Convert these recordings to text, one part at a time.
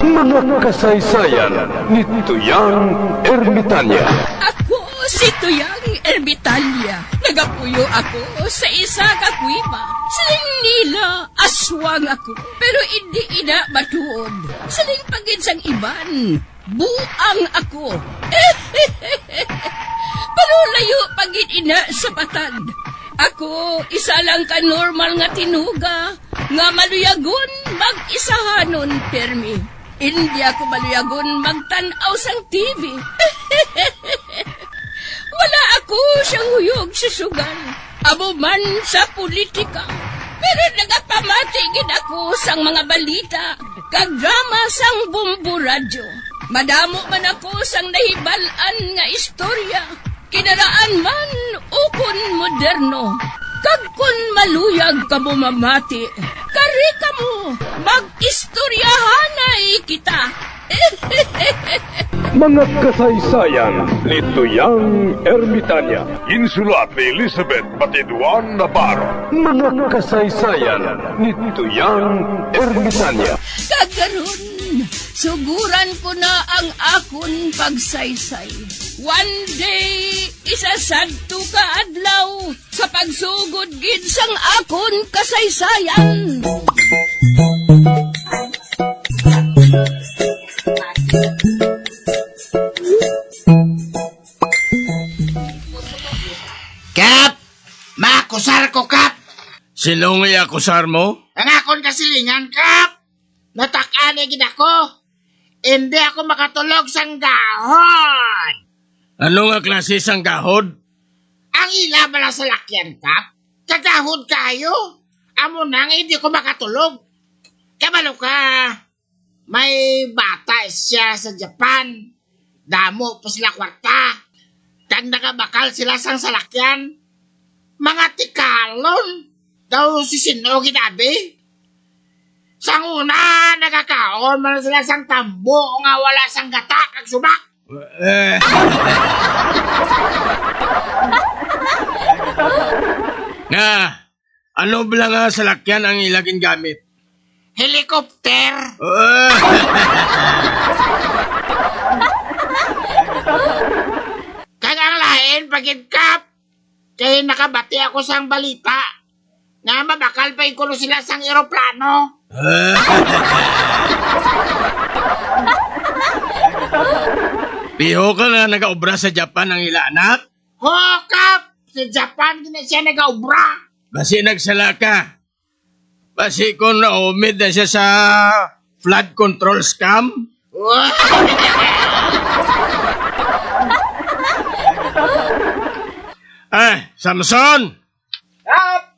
Mga kasaysayan ni Tuyang Ermitanya. Ako si Tuyang Ermitanya. Nagapuyo ako sa isa ka kuiba. Siling nila, aswang ako. Pero hindi ina matuod. Siling paginsang iban, buang ako. Pero layo pagin ina sa patad. Ako, isa lang ka normal nga tinuga, nga maluyagon mag-isahanon permi. Hindi ako maluyagon magtanaw sang TV. Wala ako siyang huyog sa sugal, abo man sa politika. Pero nagapamati gid ako sang mga balita, kag drama sang bumbu radyo. Madamo man ako sang nahibalan nga istorya, kinaraan man ukon moderno. Kag kun maluyag ka mo mamati, kari ka mo, mag-istoryahanay kita. Mga kasaysayan ni Tuyang Ermitanya. Insulat ni Elizabeth Batiduan Navarro. Mga kasaysayan ni Tuyang Ermitanya. Kagaron, suguran ko na ang akon pagsaysay. One day, isasadto ka adlaw sa pagsugod gid sang akon kasaysayan. Kap! Makusar ko, Kap! Sino nga akusar mo? Ang akon kasilingan, Kap! Natakane gid ako! Hindi ako makatulog sang gahon! Ano nga klase sang gahod? Ang ila bala sa lakyan, Kap! Kagahod kayo! Amo nang hindi ko makatulog! Kabalo ka! May bata siya sa Japan. Damo pa sila kwarta. Kag nakabakal sila sang salakyan. Mga tikalon. Daw si Sino ginabi. Sang una, nagkakaon man sila sang tambo nga wala sang gata kag subak. Nga, ano bala nga salakyan ang ilaging gamit? Helikopter. Kag ang lain pagid, Kap. Kaya nakabati ako sang balita. Nga mabakal pa ikulo sila sang eroplano. Piho ka na nag-aobra sa Japan ang ila anak? Ho, Kap! Sa Japan, di na siya nag-aubra. Basi nagsala ka. Basi kung naumid na siya sa flood control scam? Samson! Kap!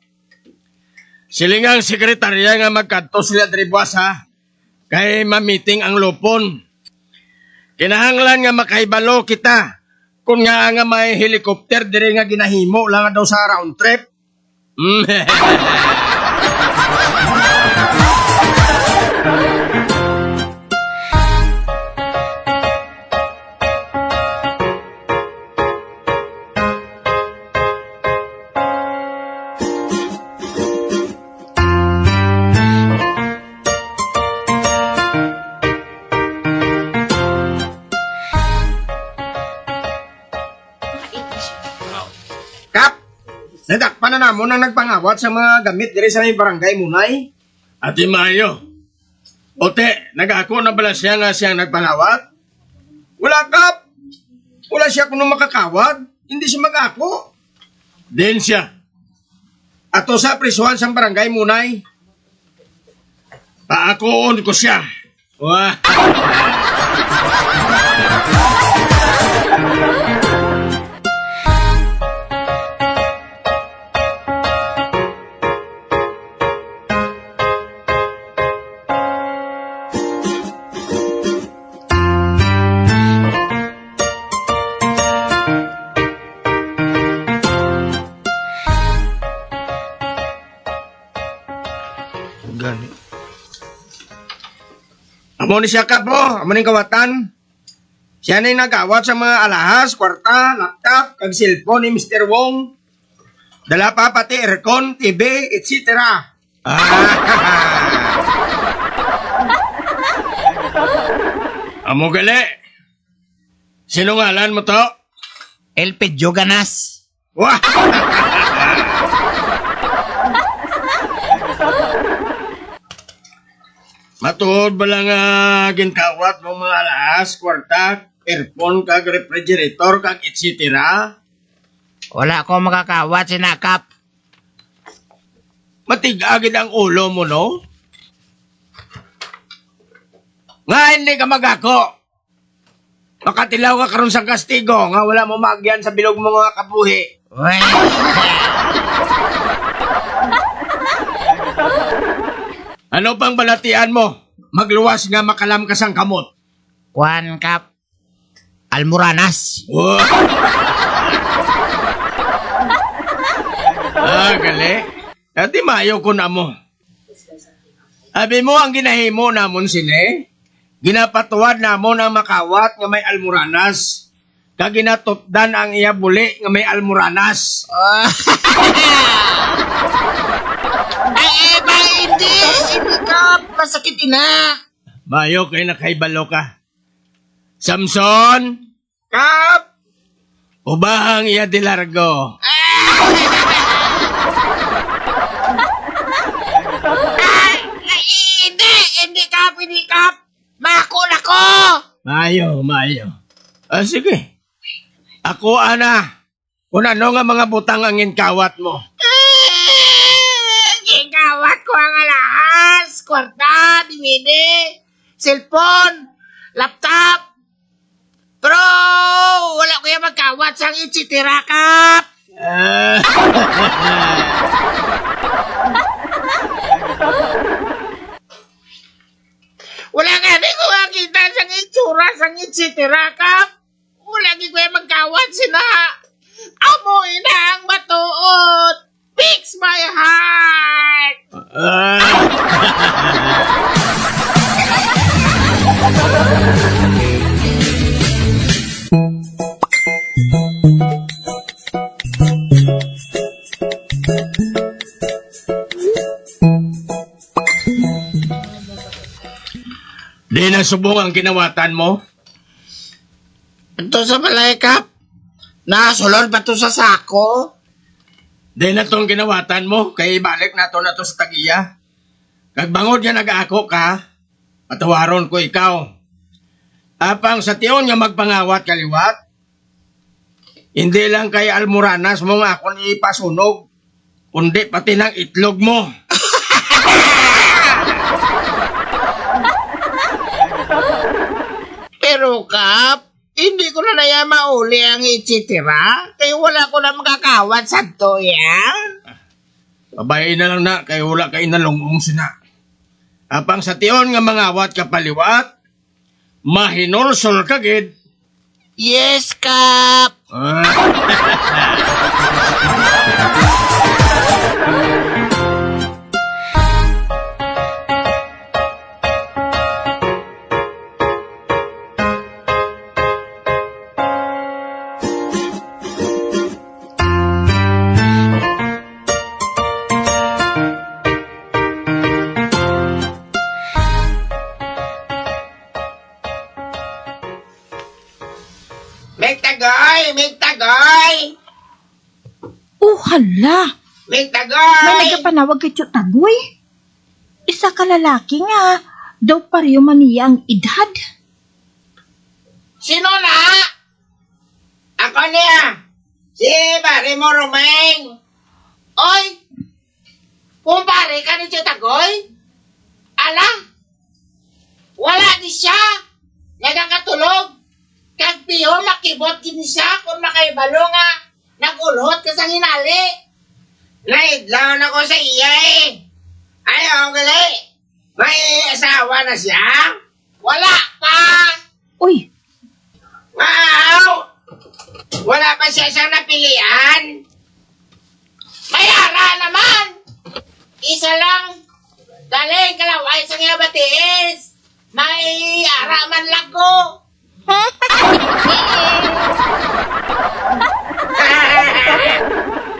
Silingang sekretarya nga magkanto sila dribuas ha. Kay mamiting ang lupon. Kinahanglan nga makaibalo kita. Kung nga may helicopter dire nga ginahimo lang daw sa round trip. Kap! Nadakpan na namon ang nagpangawat sa mga gamit dire sa may barangay Munay. Ati Mayo. Ote, nag-ako na bala siya nga siyang nagpangawat? Wala, Kap! Wala siya kuno makakawat. Hindi siya mag-ako. Din siya. Ato sa prisuhan sa barangay Munay. Paakoon ko siya. Wah. Gani. Amo ni siya, Kap, amo ni kawatan. Siya na yung nag-awat sa mga alahas, kwarta, laptop, kag cellphone ni Mr. Wong. Dala pa pati aircon, TV, etc. Amo gali. Sino ngalan mo to? Elpidio Ganas. Wah! Matuod ba lang gintawat ng mga alas, kwarta, aircon, kag refrigerator, kag etc. Wala ko makakawat, sinakap. Matigagid ang ulo mo, no? Nga hindi ka magako. Makatilaw ka karon sa kastigo, nga wala mo maagyan sa bilog mo mga kabuhi. Uy. Ano pang balatian mo? Magluwas nga makalam ka sang kamot. Kwan, Kap. Almoranas. Wow. Gali. Ati mayo ko na mo. Abi mo ang ginahimo namon sine. Ginapatuwad namon ang makawat nga may almoranas. Kag ginatutdan ang iya buli nga may almoranas. Hindi, Kap. Masakit ina. Mayo kay nakaibalo ka. Samson, Kap. ubahang iya di largo. Hindi, Kap. Makul ako. Mayo. Sige. Ako, ana. Kung ano nga mga butang ang inkawat mo. Gigawat ko ang alahas, kwarta, DVD, cellphone, laptop. Pero wala ko yung magkawat sang itsitira, Kap. Wala nga di ko makita sang itsura sang itsitira, Kap. Wala di ko yung magkawat sina. Amo ina ang matuot. Fix my heart. Di na subong ang kinawatan mo? Ito sa balay, Kap. Nasulod ba ito sa sako? Di na tong kinawatan mo, kay balik na to sa tagiya. Kag bangod niya nag-aako ka, patawaron ko ikaw. Apang sa tiyon nga magpangawat kaliwat, hindi lang kay almoranas mo nga akong ipasunog, kundi pati ng itlog mo. Pero, Kap, hindi ko na naya mauli ang itsitira. Kaya wala ko na makakawat sa to, yan. Babayin na lang na, kay wala kay nalungong sina. Apang sa tiyon nga mangawat ka paliwat, mahinulsol kagid. Yes, Kap. Migtagoy! Oh, hala. Migtagoy! May nagapanawag kay Tagoy. Isa ka lalaki nga. Daw pareho man niya ang edad. Sino na? Ako niya. Si pare mo, Romeng. Oy! Kumpare ka ni Tagoy? Ala? Wala di siya. Nagkakatulog. Kag piyo makibot din siya kung makaibalo nga. Nagulot ka sa hinali. Naidlaw na ko sa iya eh. Ayaw, gali. May asawa na siya? Wala pa. Uy, Wow! Wala pa siya siyang napilian. May ara naman. Isa lang. Daling kalaway sa nga batis. May ara man lang ko.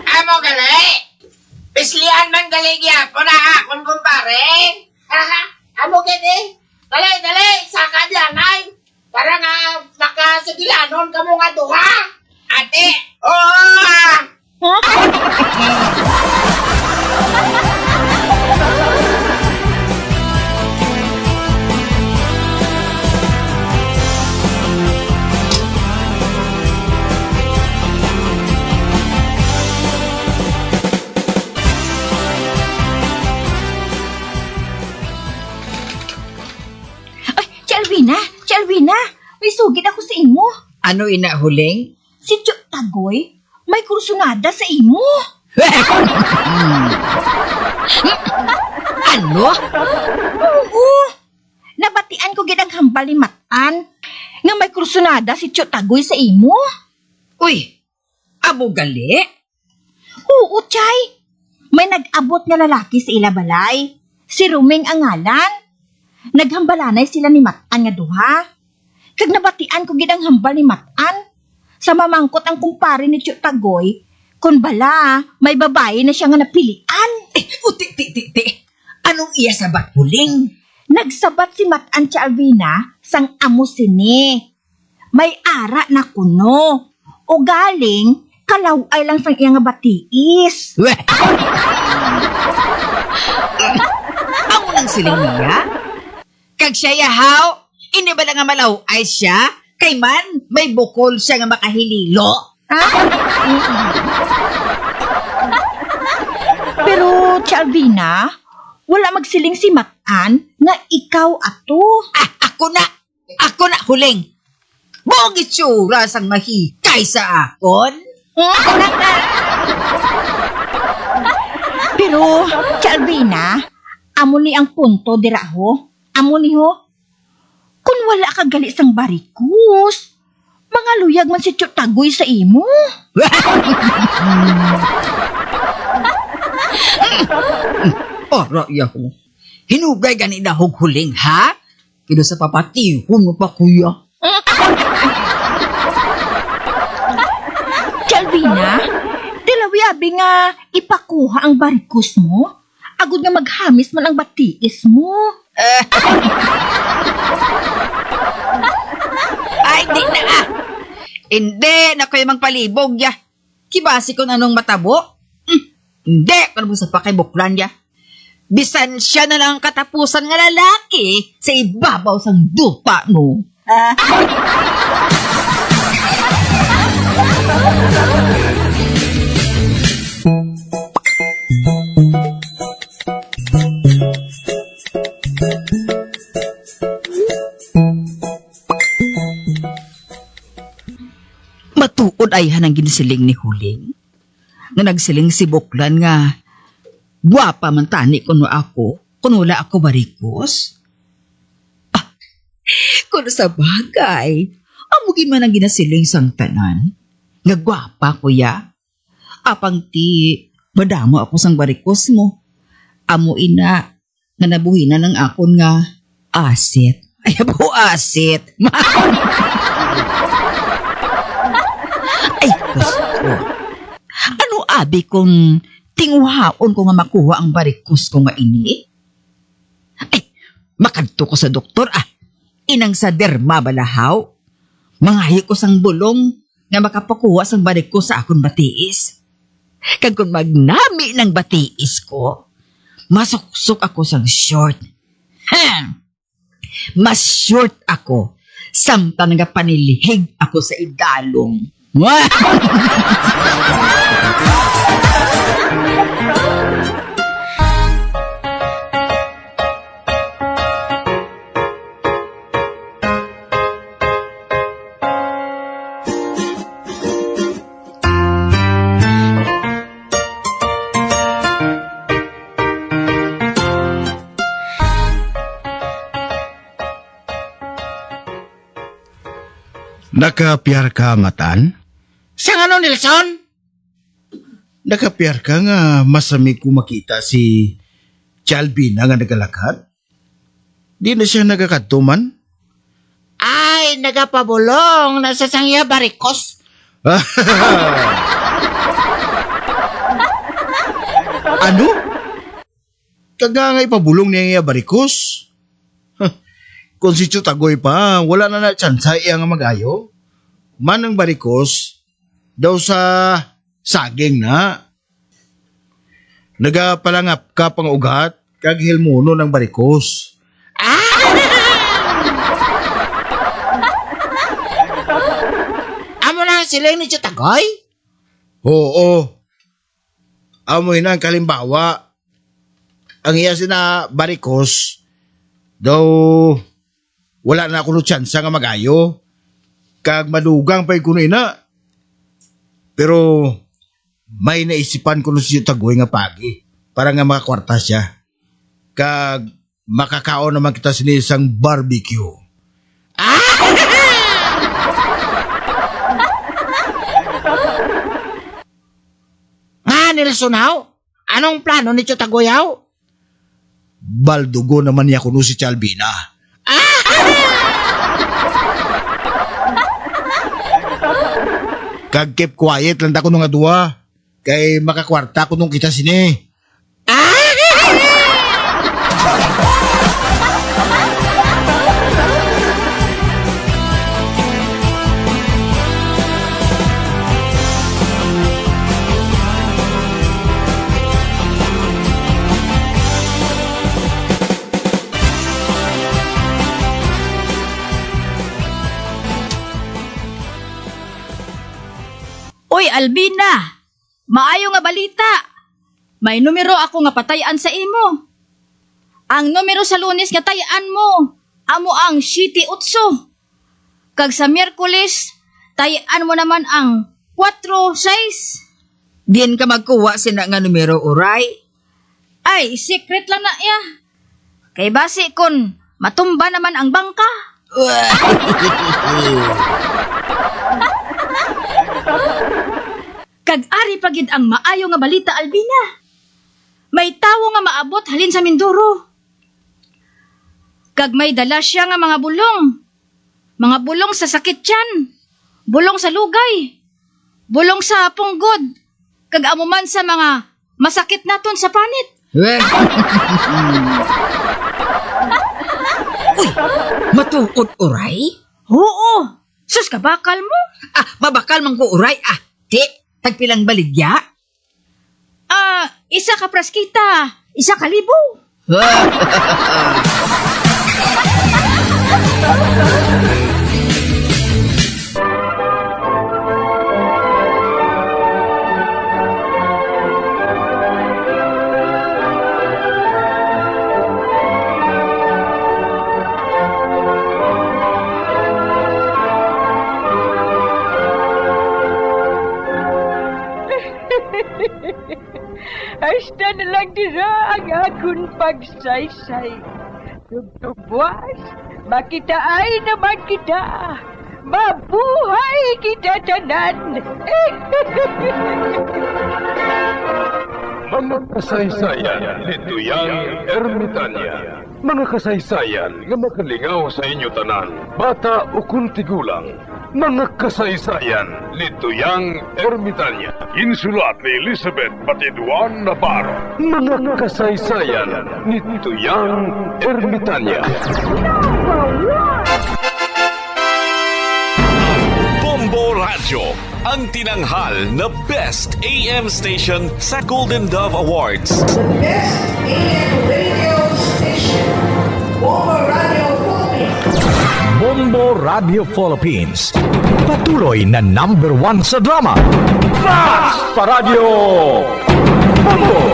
Amo gali. Pislian man gali gyapon na akon kumpare. Amo gani. Dali, saka diyanay. duha? Ate! Oo! Ay, si Alvina, may sugid ako sa imo. Ano inahuling? Si Tio Tagoy, may kursunada sa imo. Ano? Oo. Nabatian ko gid ang hambal ni Matan nga may kursunada si Tio Tagoy sa imo. Uy, abo gali? Oo, Chay. May nag-abot nga lalaki sa ilabalay. Si Ruming ang ngalan. Naghambalanay sila ni Matan nga duha. Kag nabatian ko gid ang hambal ni Matan. Sa mamangkot ang kumpare ni Tio Tagoy, kun bala, may babae na siya nga napilian. Ti. Anong iya sabat huling? Nagsabat si Matan si Alvina sang amo sini. May ara na kuno. O galing, kalaway lang sang iya nga batiis. Weh! Amo nang siling niya? Kag siya yahaw, ini ba nga malaw ay siya? Kay man, may bukol siya nga makahililo. Ha? Pero, Tia Alvina, wala magsiling si Matan nga ikaw ato. Ako na huling. Buong itsura sang mahikay sa akon. Pero, Tia Alvina, amo ni ang punto dira ho. Amo ni ho. Kung wala ka gali sang barikus, mga luyag man si Tio Tagoy sa imo. Raya ko. Hinugay gani na huling, ha? Kino sa papatihon mo pa, kuya. Tia Alvina, tilawi-abi nga ipakuha ang barikus mo. Agod nga maghamis man ang batiis mo. Ay, di na Hindi, na kayo magpalibog ya. Kibasi ko na nung matabo. Hindi, kung sa pakibuklan ya. Bisan siya na lang katapusan nga lalaki sa ibabaw sang dupa mo. Matuod ay hanang ginsiling ni Huling. Nga nagsiling si Buklan nga, guwapa man tani kuno ako, kuno wala ako barikos. Kuno sa bagay, amugin man ang ginasiling sang tanan. Nga guwapa kuya. Apang ti, madamo ako sang barikos mo. Amo ina, nga nabuhinan ng akon nga asit. Ay, abo asit. Ay, gusto. Ano abi kung tinguhaon ko nga makuha ang barikos ko nga ini? Ay, makadto ko sa doktor Inang sa derma balahaw. Mangahi ko sang bulong nga makapakuha sang barikos sa akong batiis. Kag kung magnami ng batiis ko, masuksok ako sang short. Mas short ako samtang nga panilihig ako sa idalong. Nakapiyar ka, Matan? Sang ano, Nelson? Nakapiyar ka nga masami ko makita si Chalbina nga nagalakad? Di na siya nagakatuman? Ay, nagapabulong. Nasa sangya barikos. Ano? Kaga nga ipabulong niya nga barikos? Kung si Tio Tagoy pa, wala na tsansa iya nga magayo? manang barikos daw sa saging na. Nagapalangap ka pang ugat kag hilmuno ng barikos. Amo lang sila ni Chatagoy? Oo. Amoy na ang kalimbawa. Ang iya sina barikos daw wala na ako no tsansa nga magayo. Kag madugang pa'y kuno ina. Pero may naisipan ko no siya tagoy nga pagi para nga makakwarta siya. Kag makakaon naman kita sinisang barbecue. Nga, Nelson Haw? Anong plano ni Chatagoyaw? Baldugo naman niya kuno si Chalbina. Kag keep quiet lang ko nung adwa. Kay makakwarta ko nung kita sini. Uy, Albina! Maayo nga balita! May numero ako nga patayan sa imo. Ang numero sa Lunes nga tayaan mo, amo ang 7-8. Kag sa Miyerkules, tayaan mo naman ang 4-6. Diyan ka magkuha sina nga numero, uray. Ay, secret lang na ya. Kay basi kun matumba naman ang bangka. Kag-ari pagid ang maayo nga balita, Albina. May tawo nga maabot halin sa Mindoro. Kag may dala siya nga mga bulong. Mga bulong sa sakit tiyan. Bulong sa lugay. Bulong sa punggod. Kag amuman sa mga masakit naton sa panit. Uy, matuod, uray? Oo. Sus, kabakal mo. Mabakal man ko, uray. Di, tagpilang baligya. Isa ka praskita. Isa ka libo. Hasta na lang dira ang akong pagsaysay. Tugtugwas, makitaay naman kita. Mabuhay kita tanan. Mga kasaysayan ni Tuyang Ermitanya. Mga kasaysayan nga makalingaw sa inyo tanan, bata o kuntigulang. Mga kasaysayan ni Tuyang Ermitanya. Insulat ni Elizabeth Batiduan Navarro. Mga kasaysayan ni Tuyang Ermitanya. Bombo Radio, ang tinanghal na Best AM Station sa Golden Dove Awards. Best AM radio station, Bombo Radio Philippines. Bombo Radio Philippines. Patuloy na #1 sa drama. Fast Paradyo! Bombo!